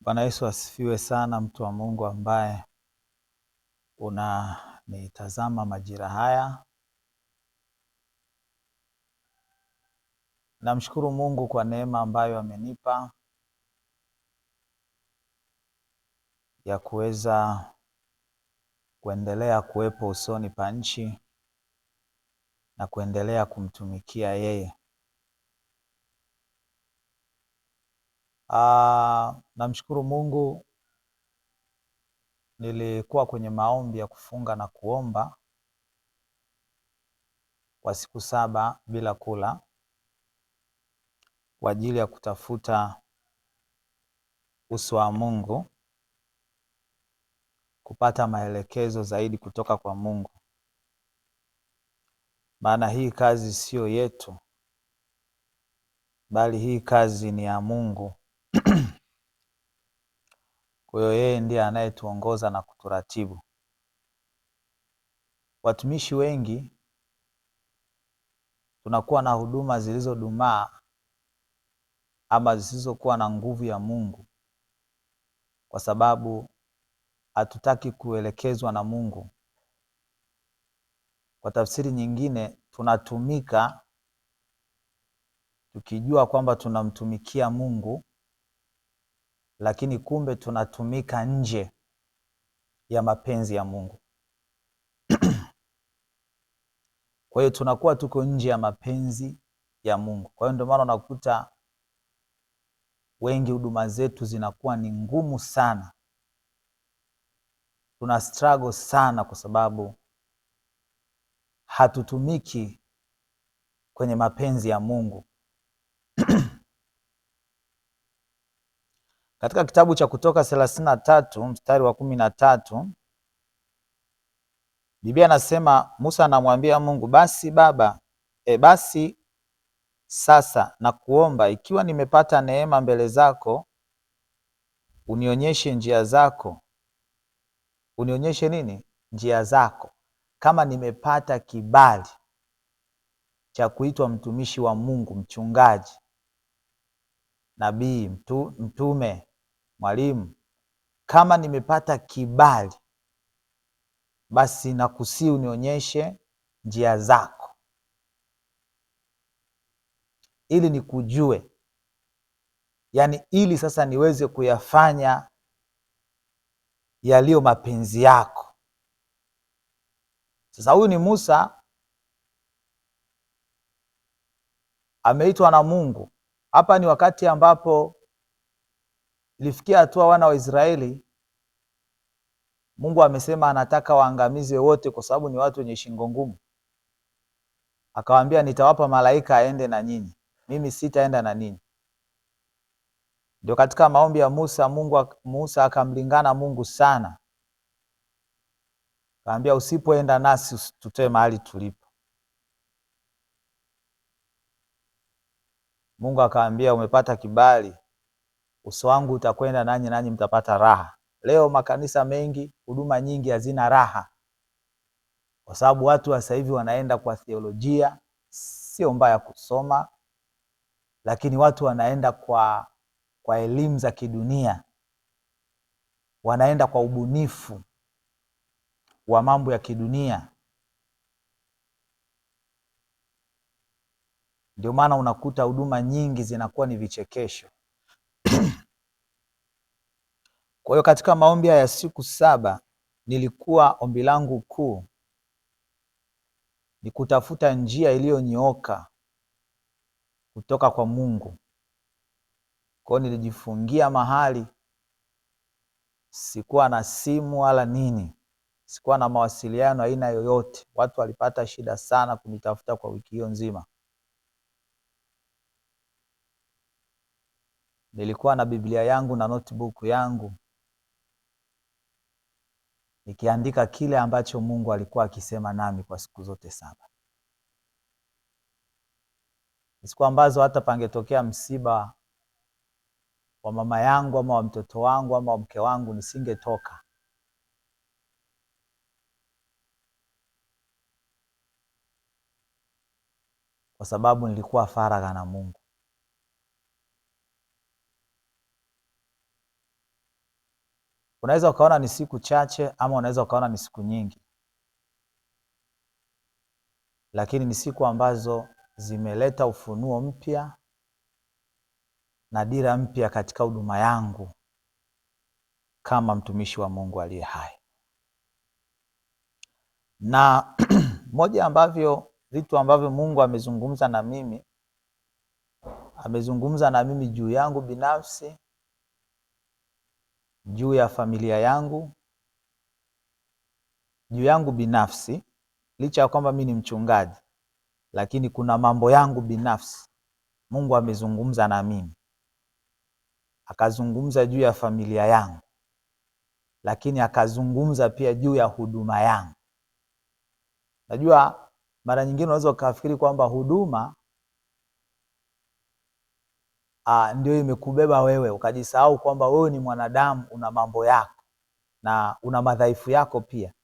Bwana Yesu asifiwe sana, mtu wa Mungu ambaye unanitazama majira haya. Namshukuru Mungu kwa neema ambayo amenipa ya kuweza kuendelea kuwepo usoni pa nchi na kuendelea kumtumikia yeye. Namshukuru Mungu, nilikuwa kwenye maombi ya kufunga na kuomba kwa siku 7 bila kula kwa ajili ya kutafuta uso wa Mungu, kupata maelekezo zaidi kutoka kwa Mungu. Maana hii kazi sio yetu, bali hii kazi ni ya Mungu. Kwa hiyo yeye ndiye anayetuongoza na kuturatibu. Watumishi wengi tunakuwa na huduma zilizodumaa ama zisizokuwa na nguvu ya Mungu kwa sababu hatutaki kuelekezwa na Mungu. Kwa tafsiri nyingine, tunatumika tukijua kwamba tunamtumikia Mungu, lakini kumbe tunatumika nje ya mapenzi ya Mungu. Kwa hiyo tunakuwa tuko nje ya mapenzi ya Mungu. Kwa hiyo ndio maana unakuta wengi huduma zetu zinakuwa ni ngumu sana. Tuna struggle sana kwa sababu hatutumiki kwenye mapenzi ya Mungu. Katika kitabu cha Kutoka 33 mstari wa 13, Biblia anasema, Musa anamwambia Mungu, basi sasa nakuomba, ikiwa nimepata neema mbele zako, unionyeshe njia zako. Unionyeshe nini? Njia zako. Kama nimepata kibali cha kuitwa mtumishi wa Mungu, mchungaji, nabii, mtume, mwalimu, kama nimepata kibali, basi nakusihi unionyeshe njia zako, ili nikujue. Yaani ili sasa niweze kuyafanya yaliyo mapenzi yako. Sasa huyu ni Musa, ameitwa na Mungu. Hapa ni wakati ambapo ilifikia hatua wana wa Israeli, Mungu amesema anataka waangamize wote kwa sababu ni watu wenye shingo ngumu. Akawaambia, nitawapa malaika aende na nyinyi, mimi sitaenda na ninyi. Ndio katika maombi ya Musa akamlingana Mungu sana. Akaambia, usipoenda nasi usitutoe mahali tulipo. Mungu akaambia, umepata kibali, uso wangu utakwenda nanyi, nanyi mtapata raha. Leo makanisa mengi, huduma nyingi hazina raha, kwa sababu watu wa sasa hivi wanaenda kwa theolojia. Sio mbaya kusoma, lakini watu wanaenda kwa elimu za kidunia, wanaenda kwa ubunifu wa mambo ya kidunia. Ndio maana unakuta huduma nyingi zinakuwa ni vichekesho. Kwa hiyo katika maombi ya siku 7, nilikuwa ombi langu kuu ni kutafuta njia iliyonyooka kutoka kwa Mungu. Kwa hiyo nilijifungia mahali, sikuwa na simu wala nini, sikuwa na mawasiliano aina yoyote. Watu walipata shida sana kunitafuta kwa wiki hiyo nzima. Nilikuwa na Biblia yangu na notebook yangu, nikiandika kile ambacho Mungu alikuwa akisema nami kwa siku zote 7. Siku ambazo hata pangetokea msiba wa mama yangu ama wa mtoto wangu ama wa mke wangu, nisingetoka. Kwa sababu nilikuwa faragha na Mungu. Unaweza ukaona ni siku chache ama unaweza ukaona ni siku nyingi, lakini ni siku ambazo zimeleta ufunuo mpya na dira mpya katika huduma yangu kama mtumishi wa Mungu aliye hai. Na moja vitu ambavyo Mungu amezungumza na mimi, amezungumza na mimi juu yangu binafsi, juu ya familia yangu, juu yangu binafsi. Licha ya kwamba mimi ni mchungaji, lakini kuna mambo yangu binafsi Mungu amezungumza na mimi. Akazungumza juu ya familia yangu, lakini akazungumza pia juu ya huduma yangu. Najua mara nyingine unaweza ukafikiri kwamba huduma ndio imekubeba wewe, ukajisahau kwamba wewe ni mwanadamu, una mambo yako na una madhaifu yako pia.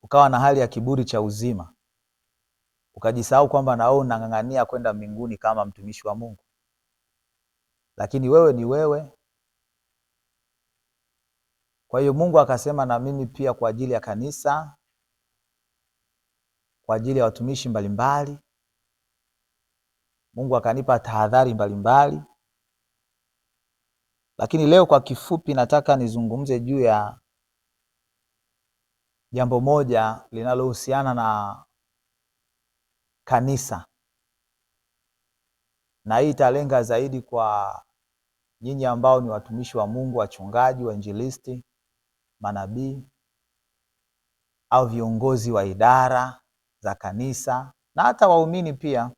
Ukawa na hali ya kiburi cha uzima, ukajisahau kwamba na wewe unang'ang'ania kwenda mbinguni kama mtumishi wa Mungu. Lakini wewe ni wewe. Kwa hiyo Mungu akasema na mimi pia kwa ajili ya kanisa, kwa ajili ya watumishi mbalimbali. Mungu akanipa tahadhari mbalimbali. Lakini leo kwa kifupi nataka nizungumze juu ya jambo moja linalohusiana na kanisa. Na hii italenga zaidi kwa nyinyi ambao ni watumishi wa Mungu, wachungaji, wainjilisti, manabii au viongozi wa idara za kanisa na hata waumini pia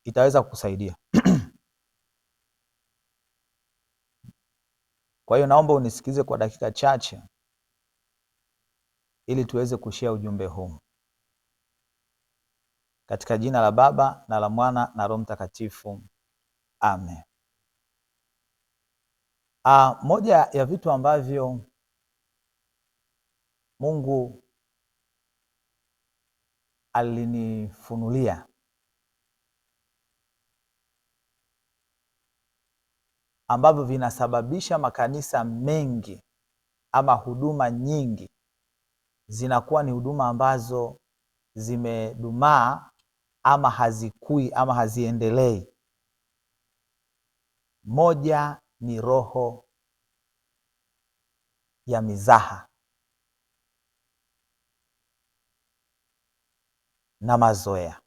itaweza kukusaidia. Kwa hiyo naomba unisikize kwa dakika chache ili tuweze kushare ujumbe huu. Katika jina la Baba na la Mwana na Roho Mtakatifu. Amen. Moja ya vitu ambavyo Mungu alinifunulia ambavyo vinasababisha makanisa mengi ama huduma nyingi zinakuwa ni huduma ambazo zimedumaa ama hazikui ama haziendelei. Moja ni roho ya mizaha na mazoea.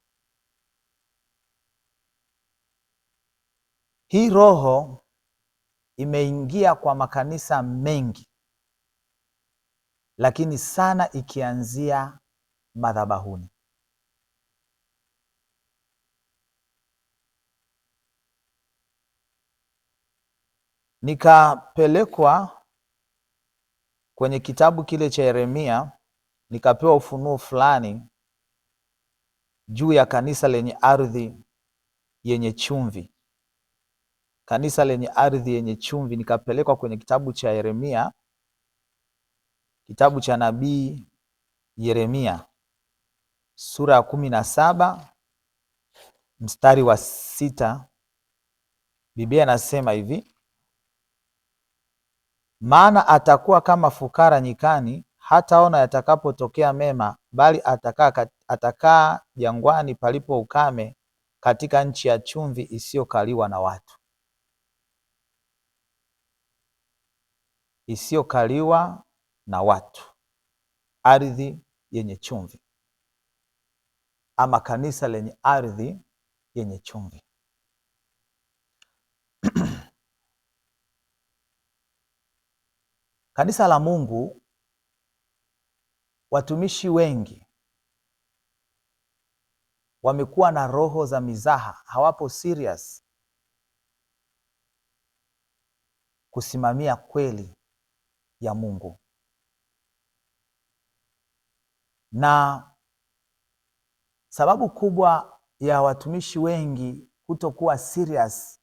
Hii roho imeingia kwa makanisa mengi, lakini sana ikianzia madhabahuni. Nikapelekwa kwenye kitabu kile cha Yeremia, nikapewa ufunuo fulani juu ya kanisa lenye ardhi yenye chumvi. Kanisa lenye ardhi yenye chumvi. Nikapelekwa kwenye kitabu cha Yeremia, kitabu cha nabii Yeremia, sura ya 17 mstari wa 6. Biblia inasema hivi: maana atakuwa kama fukara nyikani, hataona yatakapotokea mema, bali atakaa jangwani palipo ukame, katika nchi ya chumvi isiyokaliwa na watu. Isiyokaliwa na watu, ardhi yenye chumvi, ama kanisa lenye ardhi yenye chumvi. Kanisa la Mungu, watumishi wengi wamekuwa na roho za mizaha, hawapo serious kusimamia kweli ya Mungu. Na sababu kubwa ya watumishi wengi kutokuwa serious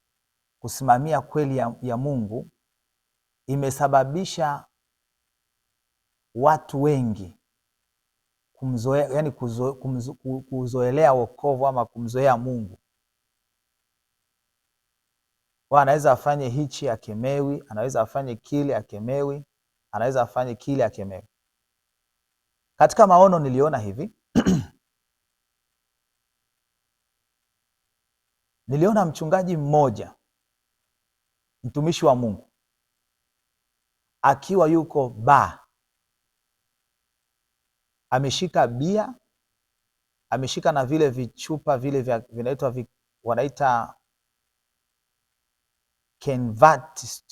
kusimamia kweli ya Mungu imesababisha watu wengi kumzoea, yani kuzoelea wokovu ama kumzoea Mungu. Kwa anaweza afanye hichi akemewi, anaweza afanye kile akemewi, anaweza afanye kile akemewi. Katika maono niliona hivi niliona mchungaji mmoja, mtumishi wa Mungu, akiwa yuko baa, ameshika bia, ameshika na vile vichupa vile vinaitwa wanaita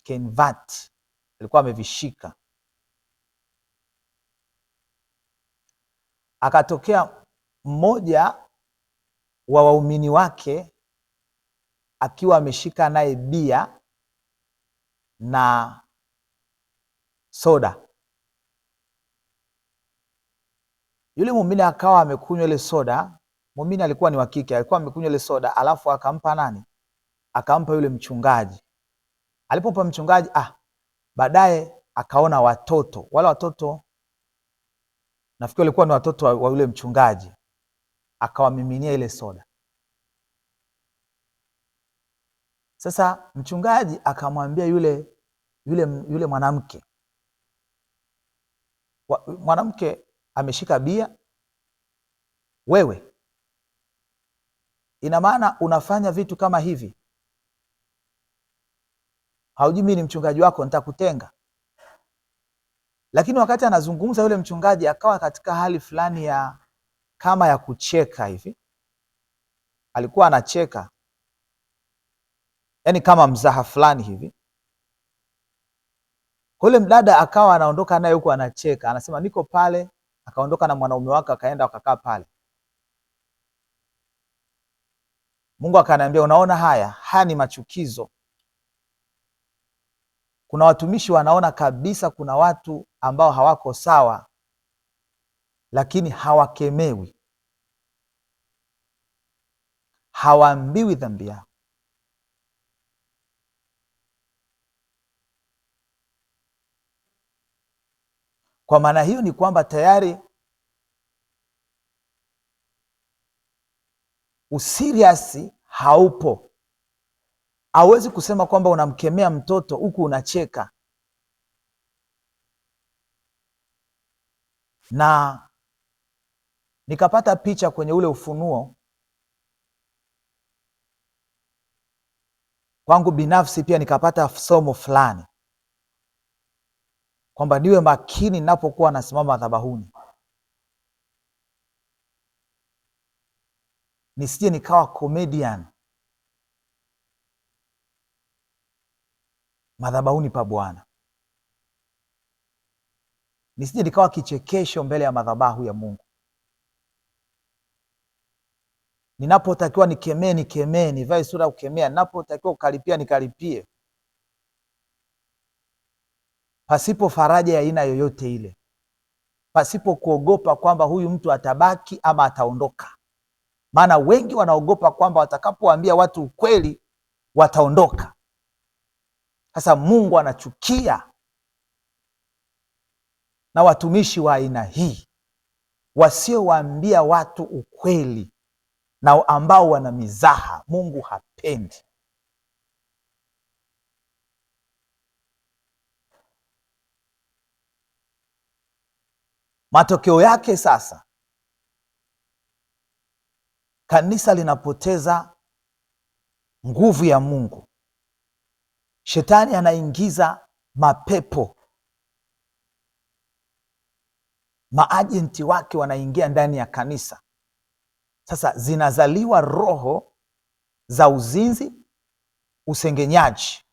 kenvat, alikuwa amevishika. Akatokea mmoja wa waumini wake akiwa ameshika naye bia na soda. Yule muumini akawa amekunywa ile soda. Muumini alikuwa ni wa kike, alikuwa amekunywa ile soda, alafu akampa nani? Akampa yule mchungaji. Alipompa mchungaji, baadaye akaona watoto. Wale watoto nafikiri walikuwa ni watoto wa yule mchungaji, akawamiminia ile soda. Sasa mchungaji akamwambia yule mwanamke, mwanamke ameshika bia, wewe ina maana unafanya vitu kama hivi? Haujui mimi ni mchungaji wako, nitakutenga. Lakini wakati anazungumza yule mchungaji akawa katika hali fulani ya kama ya kucheka hivi, alikuwa anacheka, yaani kama mzaha fulani hivi. Yule mdada akawa anaondoka naye huko anacheka, anasema niko pale. Akaondoka na mwanaume wake, akaenda wakakaa pale. Mungu akaniambia, unaona haya ni machukizo. Kuna watumishi wanaona kabisa kuna watu ambao hawako sawa, lakini hawakemewi, hawaambiwi dhambi yao. Kwa maana hiyo ni kwamba tayari usiriasi haupo. Hauwezi kusema kwamba unamkemea mtoto huku unacheka. Na nikapata picha kwenye ule ufunuo. Kwangu binafsi pia nikapata somo fulani kwamba niwe makini ninapokuwa nasimama madhabahuni, nisije nikawa comedian madhabahuni pa Bwana, nisije nikawa kichekesho mbele ya madhabahu ya Mungu. Ninapotakiwa nikemee, nivae sura ya kukemea. Ninapotakiwa kukaripia, nikaripie, pasipo faraja ya aina yoyote ile, pasipo kuogopa kwamba huyu mtu atabaki ama ataondoka. Maana wengi wanaogopa kwamba watakapoambia watu ukweli wataondoka. Sasa Mungu anachukia na watumishi wa aina hii, wasiowaambia watu ukweli na ambao wana mizaha. Mungu hapendi. Matokeo yake sasa, kanisa linapoteza nguvu ya Mungu. Shetani anaingiza mapepo, maajenti wake wanaingia ndani ya kanisa. Sasa zinazaliwa roho za uzinzi, usengenyaji,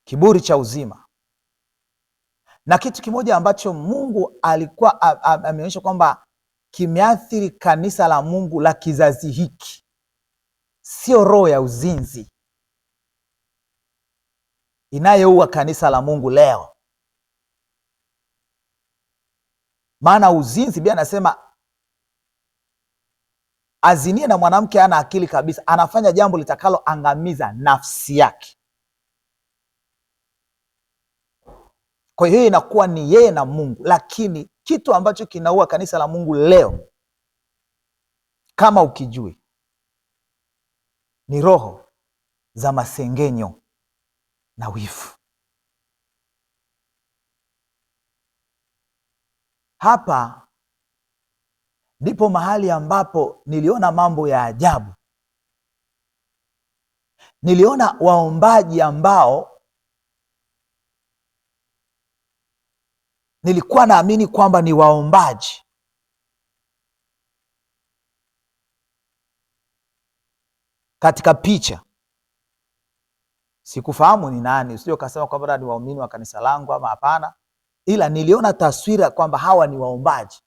kiburi cha uzima. Na kitu kimoja ambacho Mungu alikuwa ameonyesha kwamba kimeathiri kanisa la Mungu la kizazi hiki, sio roho ya uzinzi inayoua kanisa la Mungu leo. Maana uzinzi, Biblia anasema azinie na mwanamke ana akili kabisa, anafanya jambo litakaloangamiza nafsi yake. Kwa hiyo inakuwa ni yeye na Mungu. Lakini kitu ambacho kinaua kanisa la Mungu leo, kama ukijui, ni roho za masengenyo na wivu. Hapa ndipo mahali ambapo niliona mambo ya ajabu. Niliona waombaji ambao nilikuwa naamini kwamba ni waombaji, katika picha. Sikufahamu ni nani, usije ukasema kwamba ni waumini wa kanisa langu ama hapana, ila niliona taswira kwamba hawa ni waombaji.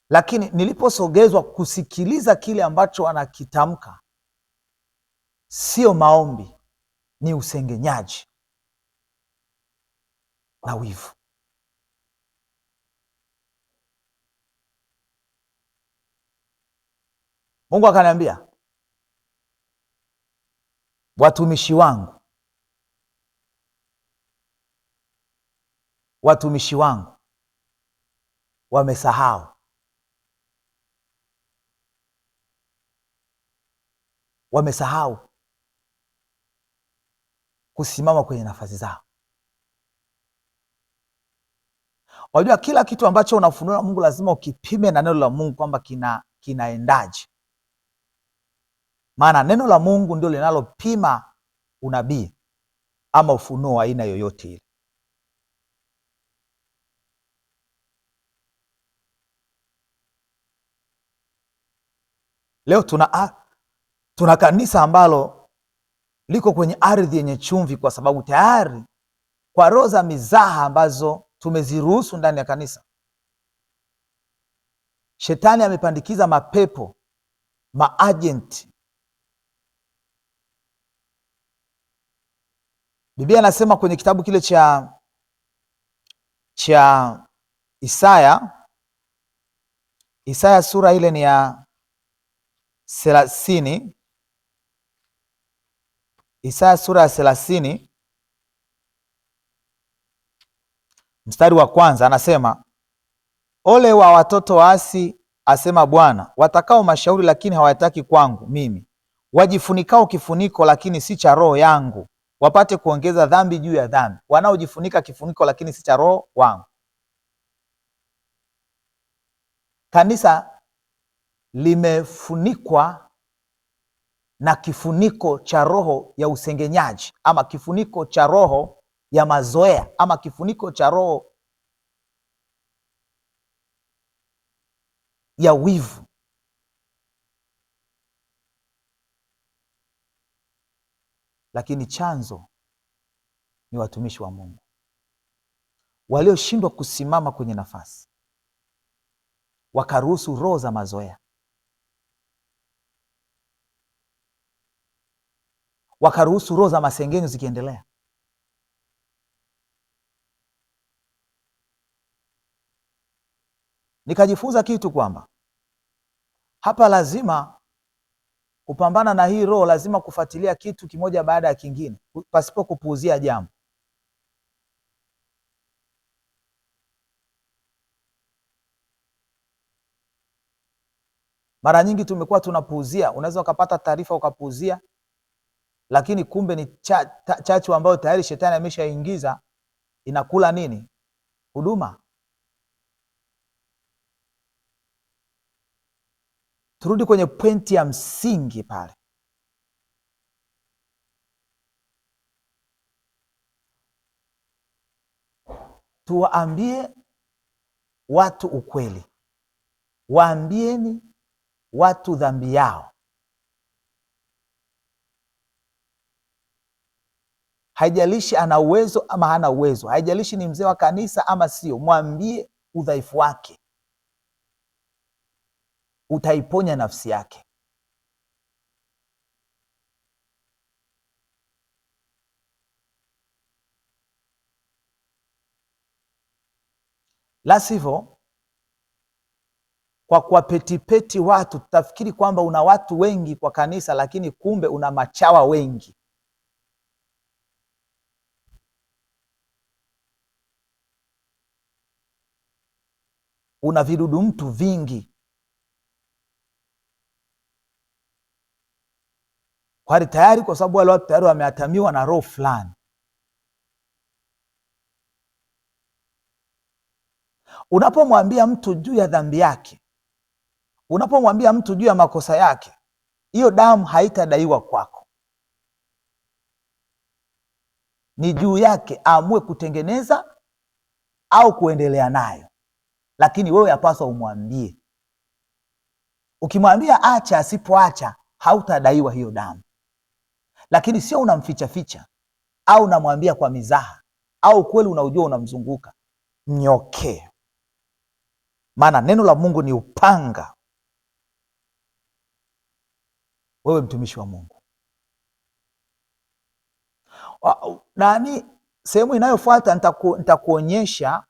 Lakini niliposogezwa kusikiliza kile ambacho anakitamka, sio maombi, ni usengenyaji na wivu. Mungu akaniambia, watumishi wangu wamesahau kusimama kwenye nafasi zao. Wajua, kila kitu ambacho unafunua Mungu lazima ukipime na neno la Mungu kwamba kinaendaje. Maana neno la Mungu ndio linalopima unabii ama ufunuo wa aina yoyote ile. Leo tuna kanisa ambalo liko kwenye ardhi yenye chumvi, kwa sababu tayari kwa roho za mizaha ambazo tumeziruhusu ndani ya kanisa, shetani amepandikiza mapepo, maagenti. Biblia anasema kwenye kitabu kile cha Isaya sura ile ni ya 30. Isaya sura ya 30 mstari wa 1 anasema, ole wa watoto waasi, asema Bwana, watakao mashauri lakini hawataki kwangu mimi, wajifunikao kifuniko lakini si cha roho yangu, wapate kuongeza dhambi juu ya dhambi. Wanaojifunika kifuniko lakini si cha roho wangu. Kanisa limefunikwa na kifuniko cha roho ya usengenyaji, ama kifuniko cha roho ya mazoea, ama kifuniko cha roho ya wivu. Lakini chanzo ni watumishi wa Mungu walioshindwa kusimama kwenye nafasi, wakaruhusu roho za mazoea, wakaruhusu roho za masengenyo zikiendelea. Nikajifunza kitu kwamba hapa lazima kupambana na hii roho, lazima kufuatilia kitu kimoja baada ya kingine, pasipo kupuuzia jambo. Mara nyingi tumekuwa tunapuuzia. Unaweza ukapata taarifa ukapuuzia, lakini kumbe ni chachu ambayo tayari shetani ameshaingiza, inakula nini? Huduma. Turudi kwenye pointi ya msingi pale. Tuwaambie watu ukweli. Waambieni watu dhambi yao. Haijalishi ana uwezo ama hana uwezo, haijalishi ni mzee wa kanisa ama sio, mwambie udhaifu wake. Utaiponya nafsi yake. La sivyo, kwa kuwapetipeti watu, tutafikiri kwamba una watu wengi kwa kanisa, lakini kumbe una machawa wengi. Una vidudu mtu vingi. Kwani tayari, kwa sababu wale watu tayari wameatamiwa na roho fulani. Unapomwambia mtu juu ya dhambi yake, unapomwambia mtu juu ya makosa yake, hiyo damu haitadaiwa kwako, ni juu yake aamue kutengeneza au kuendelea nayo, lakini wewe yapaswa umwambie. Ukimwambia acha, asipoacha hautadaiwa hiyo damu, lakini sio unamficha ficha au unamwambia kwa mizaha au kweli unaujua unamzunguka. Mnyokee, maana neno la Mungu ni upanga. Wewe mtumishi wa Mungu, nani, sehemu inayofuata nitakuonyesha,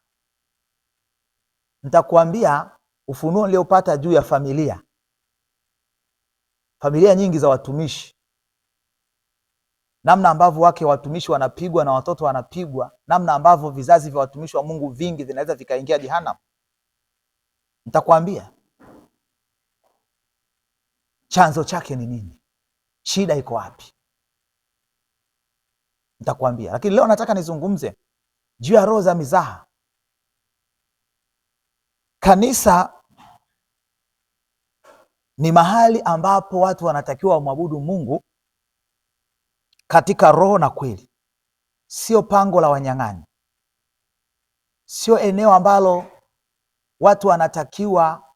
nitakuambia ufunuo niliopata juu ya familia nyingi za watumishi, namna ambavyo wake watumishi wanapigwa na watoto wanapigwa, namna ambavyo vizazi vya watumishi wa Mungu vingi vinaweza vikaingia jehanamu. Nitakwambia chanzo chake ni nini, shida iko wapi, nitakwambia. Lakini leo nataka nizungumze juu ya roho za mizaha. Kanisa ni mahali ambapo watu wanatakiwa wamwabudu Mungu katika roho na kweli, sio pango la wanyang'anyi, sio eneo ambalo watu wanatakiwa,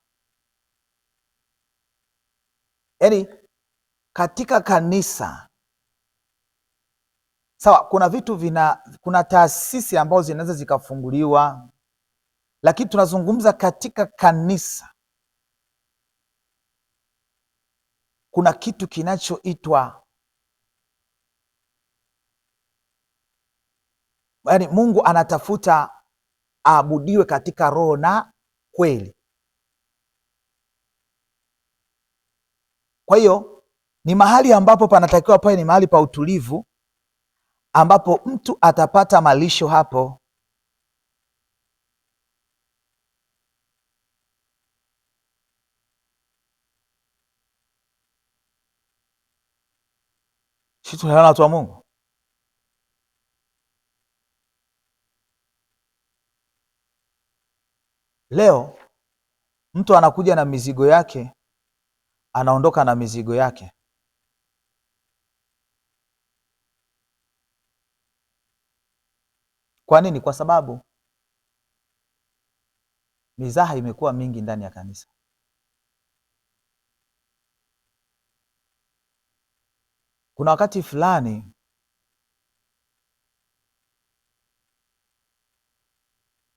yaani katika kanisa sawa, kuna vitu kuna taasisi ambazo zinaweza zikafunguliwa, lakini tunazungumza katika kanisa kuna kitu kinachoitwa, yaani Mungu anatafuta aabudiwe katika roho na kweli. Kwa hiyo ni mahali ambapo panatakiwa pawe ni mahali pa utulivu, ambapo mtu atapata malisho hapo. Sisi tunaona watu wa Mungu, leo mtu anakuja na mizigo yake, anaondoka na mizigo yake. Kwa nini? Kwa sababu mizaha imekuwa mingi ndani ya kanisa. Kuna wakati fulani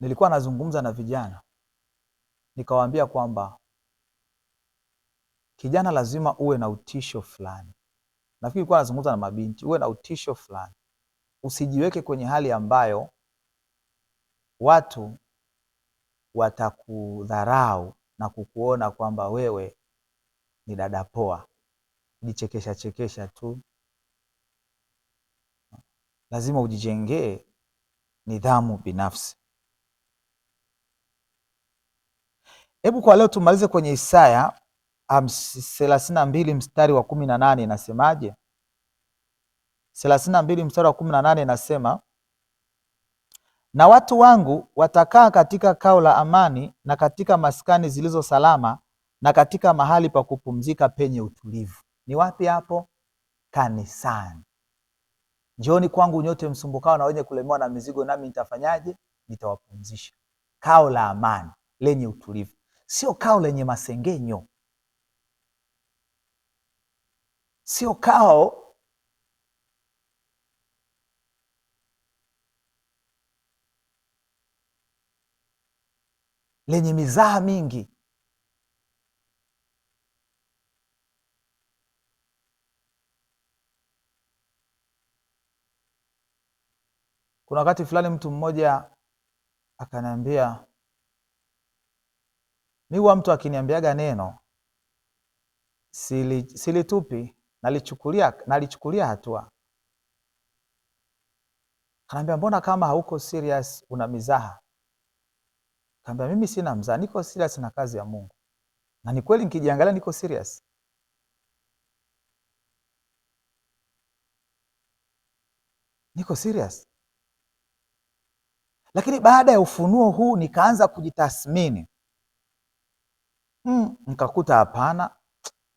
nilikuwa nazungumza na vijana, nikawaambia kwamba kijana lazima uwe na utisho fulani. Nafikiri nilikuwa nazungumza na mabinti, uwe na utisho fulani. Usijiweke kwenye hali ambayo watu watakudharau na kukuona kwamba wewe ni dada poa, jichekesha chekesha tu. Lazima ujijengee nidhamu binafsi. Hebu kwa leo tumalize kwenye Isaya 32 mstari wa 18. Inasemaje? 32 mstari wa 18 inasema, na watu wangu watakaa katika kao la amani na katika maskani zilizo salama na katika mahali pa kupumzika penye utulivu. Ni wapi hapo? Kanisani. Njooni kwangu nyote msumbukao na wenye kulemewa na mizigo, nami nitafanyaje? Nitawapumzisha. Kao la amani lenye utulivu, sio kao lenye masengenyo, sio kao lenye mizaha mingi. Kuna wakati fulani mtu mmoja akaniambia, mimi huwa mtu akiniambiaga neno silitupi, nalichukulia hatua. Akaniambia, mbona kama hauko serious, una mizaha? Akaniambia, mimi sina mzaha, niko serious na kazi ya Mungu. Na ni kweli, nikijiangalia niko serious. niko serious. Lakini baada ya ufunuo huu nikaanza kujitathmini, nikakuta hapana,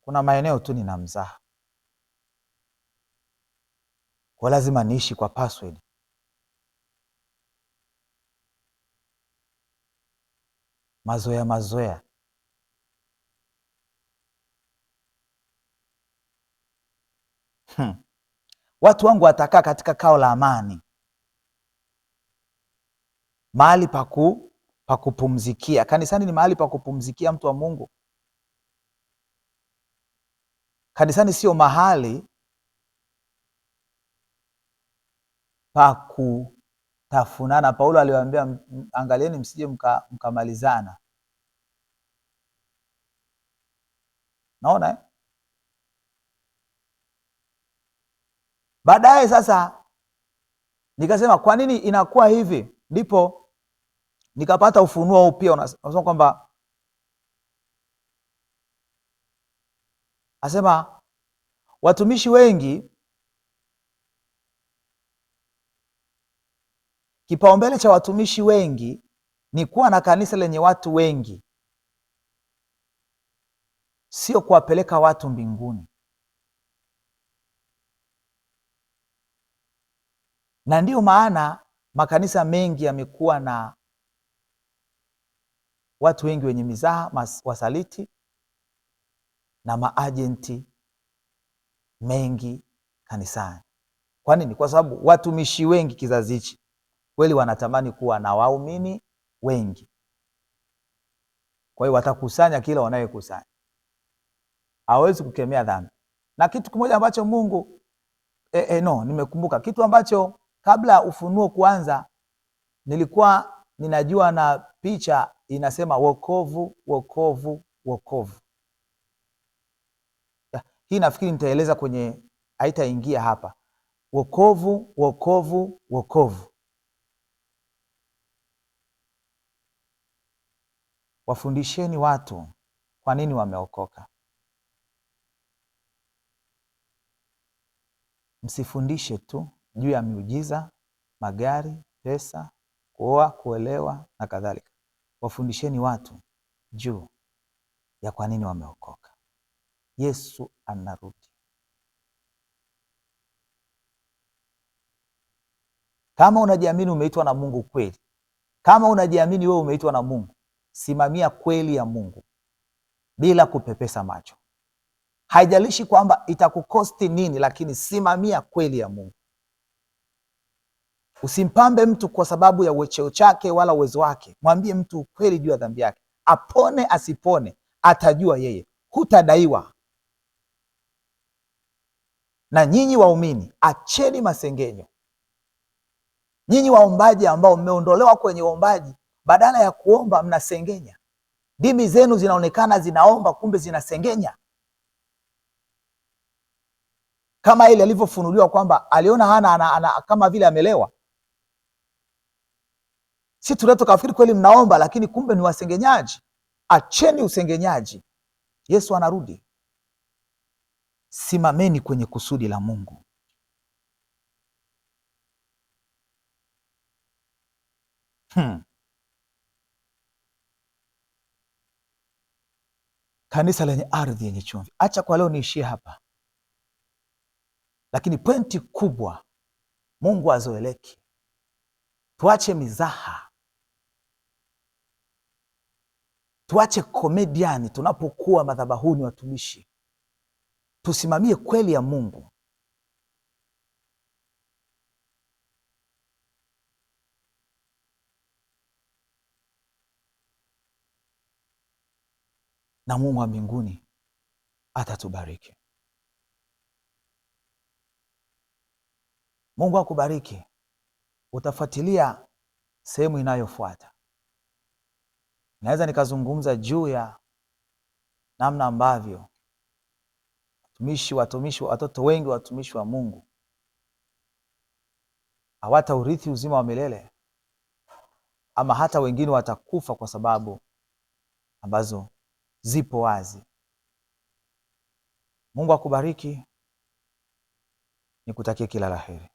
kuna maeneo tu nina mzaha, kwa lazima niishi kwa password. Mazoea. Watu wangu watakaa katika kao la amani, mahali pa kupumzikia. Kanisani ni mahali pa kupumzikia, mtu wa Mungu. Kanisani sio mahali pa kutafunana. Paulo aliwaambia, angalieni msije mkamalizana. Naona Baadaye sasa nikasema kwa nini inakuwa hivi? Ndipo nikapata ufunuo huu pia, unasema kwamba asema watumishi wengi, kipaumbele cha watumishi wengi ni kuwa na kanisa lenye watu wengi, sio kuwapeleka watu mbinguni. Na ndiyo maana makanisa mengi yamekuwa na watu wengi wenye mizaha, wasaliti na maajenti mengi kanisani. Kwa nini? Kwa sababu watumishi wengi kizazi hichi kweli wanatamani kuwa na waumini wengi, kwa hiyo watakusanya kila wanayekusanya. Hawezi kukemea dhambi. Na kitu kimoja ambacho Mungu nimekumbuka kitu ambacho kabla ufunuo kuanza nilikuwa ninajua, na picha inasema wokovu, wokovu, wokovu. Hii nafikiri nitaeleza kwenye, haitaingia hapa. Wokovu, wokovu, wokovu. Wafundisheni watu kwa nini wameokoka. Msifundishe tu juu ya miujiza, magari, pesa, kuoa, kuolewa na kadhalika. Wafundisheni watu juu ya kwa nini wameokoka. Yesu anarudi. Kama unajiamini umeitwa na Mungu kweli, kama unajiamini wewe umeitwa na Mungu, simamia kweli ya Mungu bila kupepesa macho. Haijalishi kwamba itakukosti nini, lakini simamia kweli ya Mungu. Usimpambe mtu kwa sababu ya cheo chake wala uwezo wake. Mwambie mtu ukweli juu ya dhambi yake, apone asipone, atajua yeye, hutadaiwa. Na nyinyi waumini, acheni masengenyo. Nyinyi waombaji ambao mmeondolewa kwenye uombaji, badala ya kuomba mnasengenya. Dimi zenu zinaonekana zinaomba, kumbe zinasengenya. Kama ile alivyofunuliwa kwamba aliona Hana kama vile amelewa. Si tunaweza kufikiri kweli mnaomba, lakini kumbe ni wasengenyaji. Acheni usengenyaji. Yesu anarudi. Simameni kwenye kusudi la Mungu. Kanisa lenye ardhi yenye chumvi. Acha kwa leo niishie hapa, lakini pointi kubwa, Mungu azoeleki. Tuache mizaha, tuache komediani tunapokuwa madhabahuni. Watumishi, tusimamie kweli ya Mungu. Na Mungu wa mbinguni atatubariki. Mungu akubariki. Utafuatilia sehemu inayofuata. Naweza nikazungumza juu ya namna ambavyo watoto wengi watumishi wa Mungu hawataurithi uzima wa milele, ama hata wengine watakufa kwa sababu ambazo zipo wazi. Mungu akubariki, nikutakie kila la heri.